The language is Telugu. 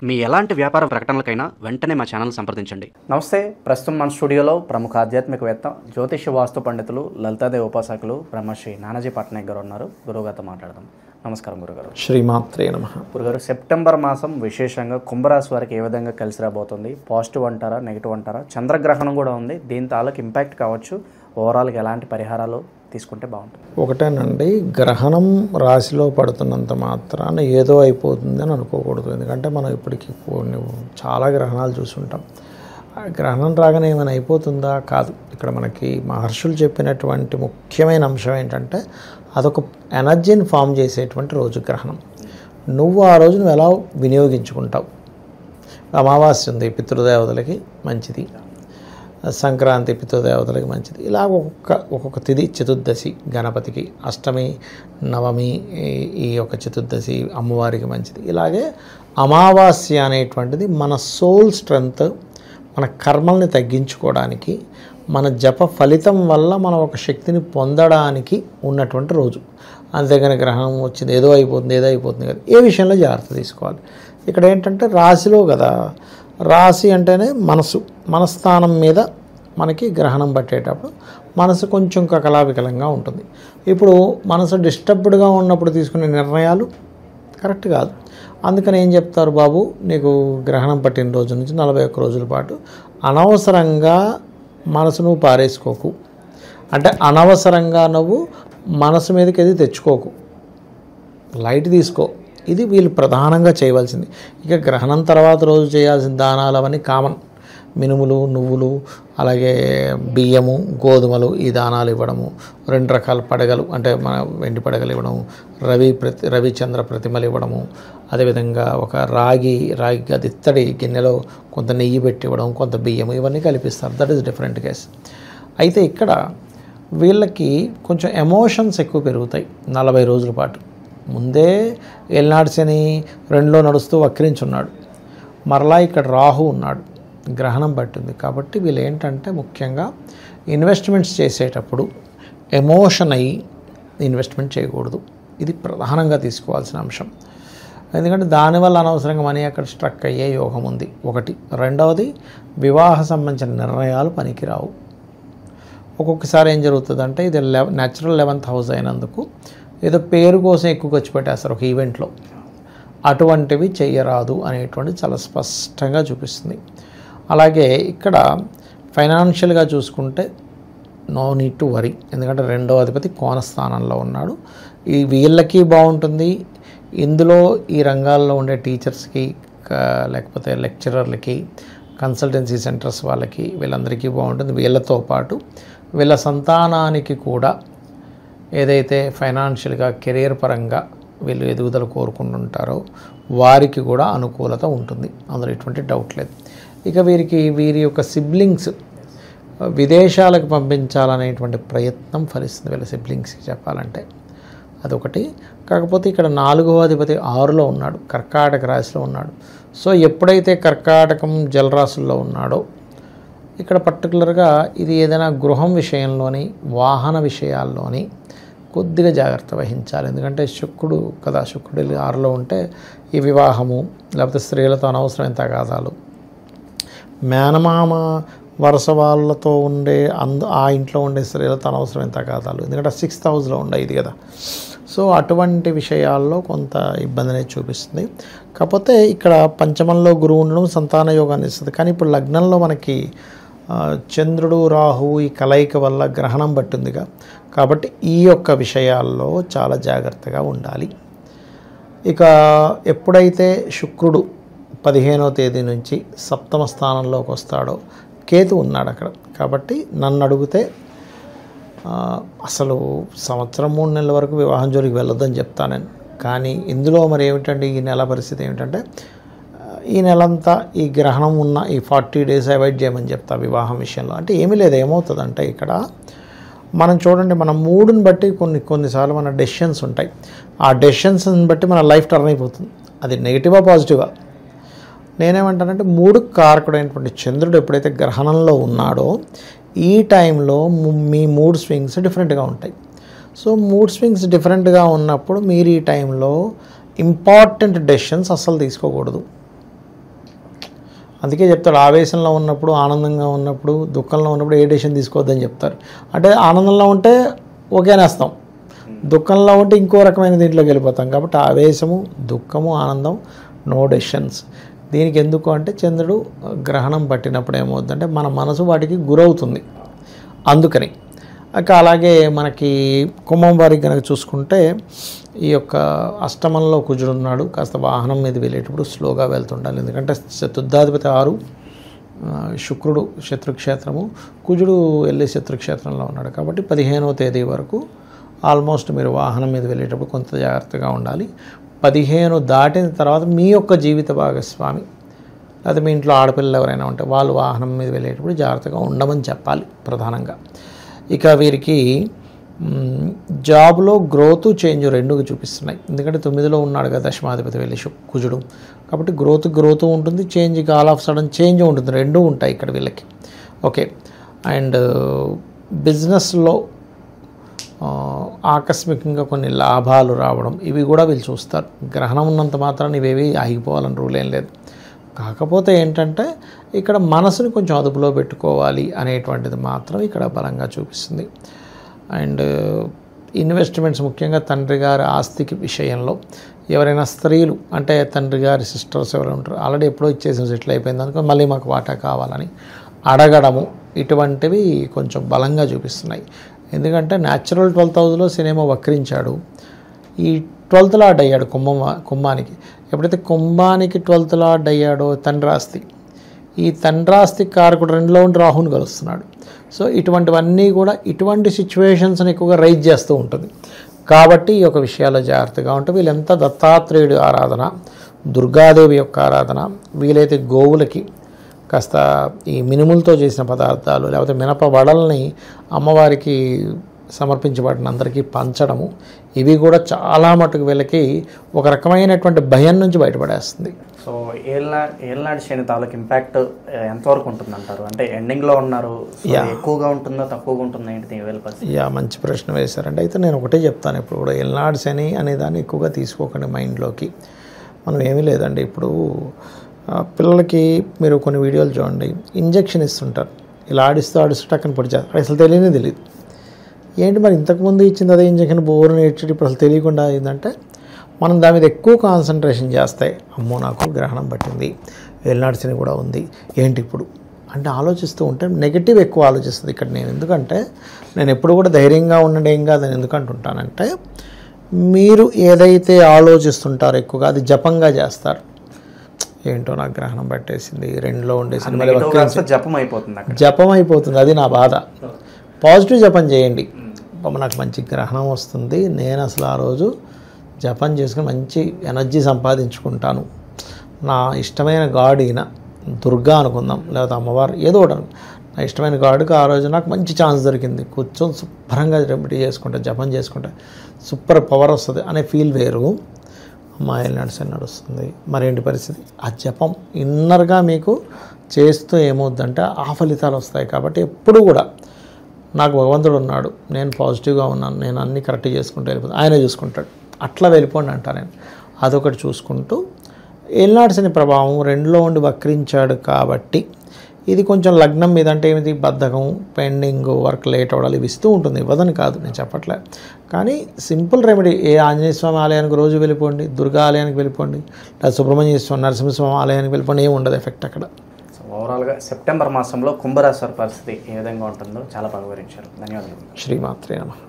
మీ ఎలాంటి వ్యాపార ప్రకటనలకైనా వెంటనే మా ఛానల్ సంప్రదించండి. నమస్తే. ప్రస్తుతం మన స్టూడియోలో ప్రముఖ ఆధ్యాత్మికవేత్త, జ్యోతిష వాస్తు పండితులు, లలితాదేవి ఉపాసకులు బ్రహ్మశ్రీ నానాజీ పట్నాయక్ గారు ఉన్నారు. గురువుగారితో మాట్లాడదాం. నమస్కారం గురుగారు. శ్రీమాత్రే నమః. గురుగారు, సెప్టెంబర్ మాసం విశేషంగా కుంభరాశి వారికి ఏ విధంగా కలిసి రాబోతుంది? పాజిటివ్ అంటారా, నెగిటివ్ అంటారా? చంద్రగ్రహణం కూడా ఉంది, దీని తాలూకు ఇంపాక్ట్ కావచ్చు. ఓవరాల్గా ఎలాంటి పరిహారాలు తీసుకుంటే బాగుంటుంది? ఒకటేనండి, గ్రహణం రాశిలో పడుతున్నంత మాత్రాన ఏదో అయిపోతుంది అని అనుకోకూడదు. ఎందుకంటే మనం ఇప్పటికి చాలా గ్రహణాలు చూసుంటాం. గ్రహణం రాగానే ఏమైనా అయిపోతుందా? కాదు. ఇక్కడ మనకి మహర్షులు చెప్పినటువంటి ముఖ్యమైన అంశం ఏంటంటే అదొక ఎనర్జీని ఫామ్ చేసేటువంటి రోజు గ్రహణం. నువ్వు ఆ రోజు నువ్వు ఎలా వినియోగించుకుంటావు. అమావాస్య ఉంది, పితృదేవతలకి మంచిది. సంక్రాంతి పితృదేవతలకి మంచిది. ఇలా ఒక్కొక్క తిథి, చతుర్దశి గణపతికి, అష్టమి నవమి ఈ యొక్క చతుర్దశి అమ్మవారికి మంచిది. ఇలాగే అమావాస్య అనేటువంటిది మన సోల్ స్ట్రెంగ్త్, మన కర్మల్ని తగ్గించుకోవడానికి, మన జప ఫలితం వల్ల మనం ఒక శక్తిని పొందడానికి ఉన్నటువంటి రోజు. అంతేగాని గ్రహణం వచ్చింది ఏదో అయిపోతుంది కదా, ఏ విషయంలో జాగ్రత్త తీసుకోవాలి. ఇక్కడ ఏంటంటే రాశిలో కదా, రాశి అంటేనే మనస్థానం మీద మనకి గ్రహణం పట్టేటప్పుడు మనసు కొంచెం కకలావికలంగా ఉంటుంది. ఇప్పుడు మనసు డిస్టర్బ్డ్గా ఉన్నప్పుడు తీసుకునే నిర్ణయాలు కరెక్ట్ కాదు. అందుకని ఏం చెప్తారు, బాబు నీకు గ్రహణం పట్టిన రోజు నుంచి 41 రోజుల పాటు అనవసరంగా మనసు నువ్వు పారేసుకోకు. అంటే అనవసరంగా నువ్వు మనసు మీదకి ఏది తెచ్చుకోకు, లైట్ తీసుకో. ఇది వీళ్ళు ప్రధానంగా చేయవలసింది. ఇక గ్రహణం తర్వాత రోజు చేయాల్సిన దానాలు అవన్నీ కామన్. మినుములు, నువ్వులు, అలాగే బియ్యము, గోధుమలు, ఈ దానాలు ఇవ్వడము. 2 రకాల పడగలు, అంటే మన వెండి పడగలు ఇవ్వడము, రవిచంద్ర ప్రతిమలు ఇవ్వడము. అదేవిధంగా ఒక రాగి అది ఇత్తడి గిన్నెలో కొంత నెయ్యి పెట్టి ఇవ్వడం, కొంత బియ్యము, ఇవన్నీ కల్పిస్తారు. That is different case. అయితే ఇక్కడ వీళ్ళకి కొంచెం ఎమోషన్స్ ఎక్కువ పెరుగుతాయి 40 రోజుల పాటు. ముందే ఏలినాటి శని 2లో నడుస్తూ వక్రించున్నాడు, మరలా ఇక్కడ రాహు ఉన్నాడు, గ్రహణం పట్టింది. కాబట్టి వీళ్ళు ఏంటంటే ముఖ్యంగా ఇన్వెస్ట్మెంట్స్ చేసేటప్పుడు ఎమోషన్ అయ్యి ఇన్వెస్ట్మెంట్ చేయకూడదు. ఇది ప్రధానంగా తీసుకోవాల్సిన అంశం. ఎందుకంటే దానివల్ల అనవసరంగా మనీ అక్కడ స్ట్రక్ అయ్యే యోగం ఉంది, ఒకటి. రెండవది, వివాహ సంబంధించిన నిర్ణయాలు పనికిరావు. ఒక్కొక్కసారి ఏం జరుగుతుందంటే ఇది న్యాచురల్ 11th హౌస్ అయినందుకు ఏదో పేరు కోసం ఎక్కువ ఖర్చు పెట్టేస్తారు ఒక ఈవెంట్లో. అటువంటివి చెయ్యరాదు అనేటువంటి చాలా స్పష్టంగా చూపిస్తుంది. అలాగే ఇక్కడ ఫైనాన్షియల్గా చూసుకుంటే నో నీడ్ టు వరీ. ఎందుకంటే 2వ అధిపతి కోణస్థానంలో ఉన్నాడు. ఈ వీళ్ళకి బాగుంటుంది. ఇందులో ఈ రంగాల్లో ఉండే టీచర్స్కి, లేకపోతే లెక్చరర్లకి, కన్సల్టెన్సీ సెంటర్స్ వాళ్ళకి, వీళ్ళందరికీ బాగుంటుంది. వీళ్ళతో పాటు వీళ్ళ సంతానానికి కూడా ఏదైతే ఫైనాన్షియల్గా, కెరీర్ పరంగా వీళ్ళు ఎదుగుదల కోరుకుంటుంటారో వారికి కూడా అనుకూలత ఉంటుంది. అందులో ఎటువంటి డౌట్ లేదు. ఇక వీరి యొక్క సిబ్లింగ్స్ విదేశాలకు పంపించాలనేటువంటి ప్రయత్నం ఫలిస్తుంది వీళ్ళ సిబ్లింగ్స్కి చెప్పాలంటే. అదొకటి. కాకపోతే ఇక్కడ 4వ అధిపతి 6లో ఉన్నాడు, కర్కాటక రాశిలో ఉన్నాడు. సో ఎప్పుడైతే కర్కాటకం జలరాశుల్లో ఉన్నాడో ఇక్కడ పర్టికులర్గా ఇది ఏదైనా గృహం విషయంలోని, వాహన విషయాల్లోని కొద్దిగా జాగ్రత్త వహించాలి. ఎందుకంటే శుక్రుడు 6లో ఉంటే ఈ వివాహము, లేకపోతే స్త్రీలతో అనవసరమైన తగాదాలు, మేనమామ వరుస వాళ్ళతో ఉండే ఆ ఇంట్లో ఉండే స్త్రీలతో అనవసరమైన తగాదాలు. ఎందుకంటే 6th హౌస్లో ఉండే ఇది కదా. సో అటువంటి విషయాల్లో కొంత ఇబ్బందిని చూపిస్తుంది. కాకపోతే ఇక్కడ పంచమంలో గురువు ఉండడం సంతాన యోగాన్ని ఇస్తుంది. కానీ ఇప్పుడు లగ్నంలో మనకి చంద్రుడు, రాహు ఈ కలయిక వల్ల గ్రహణం పట్టిందిగా. కాబట్టి ఈ యొక్క విషయాల్లో చాలా జాగ్రత్తగా ఉండాలి. ఇక ఎప్పుడైతే శుక్రుడు 15వ తేదీ నుంచి 7వ స్థానంలోకి వస్తాడో, కేతు ఉన్నాడు అక్కడ. కాబట్టి నన్ను అడిగితే అసలు సంవత్సరం 3 నెలల వరకు వివాహం జోలికి వెళ్ళొద్దని చెప్తాను నేను. కానీ ఇందులో మరి ఏమిటంటే ఈ నెల పరిస్థితి ఏమిటంటే ఈ నెలంతా ఈ గ్రహణం ఉన్న ఈ 40 days అవాయిడ్ చేయమని చెప్తా వివాహం విషయంలో. అంటే ఏమీ లేదు. ఏమవుతుందంటే ఇక్కడ మనం చూడండి, మన మూడుని బట్టి కొన్నిసార్లు మన డెసిషన్స్ ఉంటాయి. ఆ డెసిషన్స్ని బట్టి మన లైఫ్ టర్న్ అయిపోతుంది. అది నెగిటివా పాజిటివా? నేనేమంటానంటే 3 కారకుడైనటువంటి చంద్రుడు ఎప్పుడైతే గ్రహణంలో ఉన్నాడో ఈ టైంలో మీ మూడ్ స్వింగ్స్ డిఫరెంట్గా ఉంటాయి. సో మూడ్ స్వింగ్స్ డిఫరెంట్గా ఉన్నప్పుడు మీరు ఈ టైంలో ఇంపార్టెంట్ డెసిషన్స్ అస్సలు తీసుకోకూడదు. అందుకే చెప్తాడు, ఆవేశంలో ఉన్నప్పుడు, ఆనందంగా ఉన్నప్పుడు, దుఃఖంలో ఉన్నప్పుడు ఏ డెసిషన్ తీసుకోవద్దని చెప్తారు. అంటే ఆనందంలో ఉంటే ఓకే అనేస్తాం, దుఃఖంలో ఉంటే ఇంకో రకమైన దీంట్లోకి వెళ్ళిపోతాం. కాబట్టి ఆవేశము, దుఃఖము, ఆనందం, నో డెసిషన్స్. దీనికి ఎందుకు అంటే చంద్రుడు గ్రహణం పట్టినప్పుడు ఏమవుతుందంటే మన మనసు వాటికి గురవుతుంది. అందుకని అలాగే మనకి కుంభం వారికి కనుక చూసుకుంటే ఈ యొక్క అష్టమంలో కుజుడు ఉన్నాడు. కాస్త వాహనం మీద వెళ్ళేటప్పుడు స్లోగా వెళ్తుండాలి. ఎందుకంటే చతుర్థాధిపతి 6, శుక్రుడు శత్రుక్షేత్రము, కుజుడు వెళ్ళే శత్రుక్షేత్రంలో ఉన్నాడు. కాబట్టి 15వ తేదీ వరకు ఆల్మోస్ట్ మీరు వాహనం మీద వెళ్ళేటప్పుడు కొంత జాగ్రత్తగా ఉండాలి. 15 దాటిన తర్వాత మీ యొక్క జీవిత భాగస్వామి లేదా మీ ఇంట్లో ఆడపిల్లలు ఎవరైనా ఉంటే వాళ్ళు వాహనం మీద వెళ్ళేటప్పుడు జాగ్రత్తగా ఉండమని చెప్పాలి ప్రధానంగా. ఇక వీరికి జాబ్లో గ్రోత్, చేంజ్ రెండు చూపిస్తున్నాయి. ఎందుకంటే 9లో ఉన్నాడు కదా దశమాధిపతి వెళ్ళి కుజుడు. కాబట్టి గ్రోత్ ఉంటుంది, change all of sudden change ఉంటుంది, రెండూ ఉంటాయి ఇక్కడ వీళ్ళకి. ఓకే. అండ్ బిజినెస్లో ఆకస్మికంగా కొన్ని లాభాలు రావడం ఇవి కూడా వీళ్ళు చూస్తారు. గ్రహణం ఉన్నంత మాత్రాన్ని ఇవేవి ఆగిపోవాలని రూల్ ఏం లేదు. కాకపోతే ఏంటంటే ఇక్కడ మనసుని కొంచెం అదుపులో పెట్టుకోవాలి అనేటువంటిది మాత్రం ఇక్కడ బలంగా చూపిస్తుంది. అండ్ ఇన్వెస్ట్మెంట్స్, ముఖ్యంగా తండ్రి గారి ఆస్తికి విషయంలో ఎవరైనా స్త్రీలు అంటే తండ్రి గారి సిస్టర్స్ ఎవరైనా ఉంటారు, ఆల్రెడీ ఎప్పుడో ఇచ్చేసి సెటిల్ అయిపోయింది అనుకో మళ్ళీ మాకు వాటా కావాలని అడగడము, ఇటువంటివి కొంచెం బలంగా చూపిస్తున్నాయి. ఎందుకంటే న్యాచురల్ 12th హౌస్లో సినిమా వక్రించాడు, ఈ 12th లార్డ్ అయ్యాడు కుంభానికి. ఎప్పుడైతే కుంభానికి 12th లార్డ్ అయ్యాడో తండ్రాస్తి, ఈ తండ్రాస్తి కారకుడు 2లో ఉండి రాహుని కలుస్తున్నాడు. సో ఇటువంటివన్నీ కూడా ఇటువంటి సిచ్యువేషన్స్ని ఎక్కువగా రైజ్ చేస్తూ ఉంటుంది. కాబట్టి ఈ యొక్క విషయాల్లో జాగ్రత్తగా ఉంటే వీళ్ళెంత దత్తాత్రేయుడి ఆరాధన, దుర్గాదేవి యొక్క ఆరాధన, వీలైతే గోవులకి కాస్త ఈ మినుములతో చేసిన పదార్థాలు లేకపోతే మినప వడల్ని అమ్మవారికి సమర్పించబడిన అందరికీ పంచడము, ఇవి కూడా చాలా మటుకు వీళ్ళకి ఒక రకమైనటువంటి భయం నుంచి బయటపడేస్తుంది. సో ఏళ్ళనాడు శని తాలూకు ఇంపాక్ట్ ఎంతవరకు ఉంటుందంటారు? అంటే ఎండింగ్లో ఉన్నారు, ఎక్కువగా ఉంటుందా తక్కువగా ఉంటుందా ఏంటి 1000%? మంచి ప్రశ్న వేశారంటే అయితే నేను ఒకటే చెప్తాను, ఇప్పుడు కూడా ఏళ్ళనాడు శని అనే దాన్ని ఎక్కువగా తీసుకోకండి మైండ్లోకి. మనం ఏమీ లేదండి, ఇప్పుడు పిల్లలకి మీరు కొన్ని వీడియోలు చూడండి, ఇంజెక్షన్ ఇస్తుంటారు, ఇలా ఆడిస్తూ టక్కన పొడిచారు, అసలు తెలియదు. ఏంటి మరి ఇంతకుముందు ఇచ్చింది అదే ఇంజక్షన్ బోర్ని ఇచ్చి ఇప్పుడు అసలు తెలియకుండా అయిందంటే మనం దాని మీద ఎక్కువ కాన్సన్ట్రేషన్ చేస్తే, అమ్మో నాకు గ్రహణం పట్టింది, ఏళ్ళనాడు శని కూడా ఉంది ఏంటి ఇప్పుడు అంటే ఆలోచిస్తూ ఉంటే నెగిటివ్ ఎక్కువ ఆలోచిస్తుంది ఇక్కడ. ఎందుకంటే నేను ఎప్పుడు కూడా ధైర్యంగా ఉండండి ఏం కాదని ఎందుకంటుంటానంటే, మీరు ఏదైతే ఆలోచిస్తుంటారో ఎక్కువగా అది జపంగా చేస్తారు. ఏంటో నాకు గ్రహణం పట్టేసింది, 2లో ఉండేసింది, జపం అయిపోతుంది. అది నా బాధ. పాజిటివ్ జపం చేయండి, నాకు మంచి గ్రహణం వస్తుంది, నేను అసలు ఆ రోజు జపం చేసుకుని మంచి ఎనర్జీ సంపాదించుకుంటాను, నా ఇష్టమైన గాడ్ ఈయన దుర్గా అనుకుందాం లేకపోతే అమ్మవారు ఏదో ఒకటి, నా ఇష్టమైన గాడ్కి ఆ రోజు నాకు మంచి ఛాన్స్ దొరికింది, కూర్చొని శుభ్రంగా రెమెడీ చేసుకుంటా, జపం చేసుకుంటా, సూపర్ పవర్ వస్తుంది అనే ఫీల్ వేరు. అమ్మాయిలు నడుస్తుంది మరేంటి పరిస్థితి, ఆ జపం ఇన్నర్గా మీకు చేస్తూ ఏమవుద్దంటే ఆ ఫలితాలు వస్తాయి. కాబట్టి ఎప్పుడు కూడా నాకు భగవంతుడు ఉన్నాడు, నేను పాజిటివ్గా ఉన్నాను, నేను అన్నీ కరెక్ట్ చేసుకుంటూ వెళ్ళిపోతాను, ఆయనే చూసుకుంటాడు, అట్లా వెళ్ళిపోండి అంటాను నేను. అదొకటి చూసుకుంటూ ఏళ్ళనాడు శని ప్రభావం 2లో ఉండి వక్రించాడు కాబట్టి ఇది కొంచెం లగ్నం మీద అంటే ఏమిటి బద్ధకం, పెండింగ్, వర్క్ లేట్ అవ్వడాలు ఇవి ఇస్తూ ఉంటుంది, ఇవ్వదని కాదు నేను చెప్పట్లే. కానీ సింపుల్ రెమెడీ, ఏ ఆంజనేయ స్వామి ఆలయానికి రోజు వెళ్ళిపోండి, దుర్గా ఆలయానికి వెళ్ళిపోండి, లేదా సుబ్రహ్మణ్య స్వామి నరసింహస్వామి ఆలయానికి వెళ్ళిపోండి, ఏమి ఉండదు ఎఫెక్ట్ అక్కడ. ఓవరాల్గా సెప్టెంబర్ మాసంలో కుంభరాశి పరిస్థితి ఏ విధంగా ఉంటుందో చాలా బాగా వివరించారు. ధన్యవాదాలు. శ్రీమాత్రే నమః.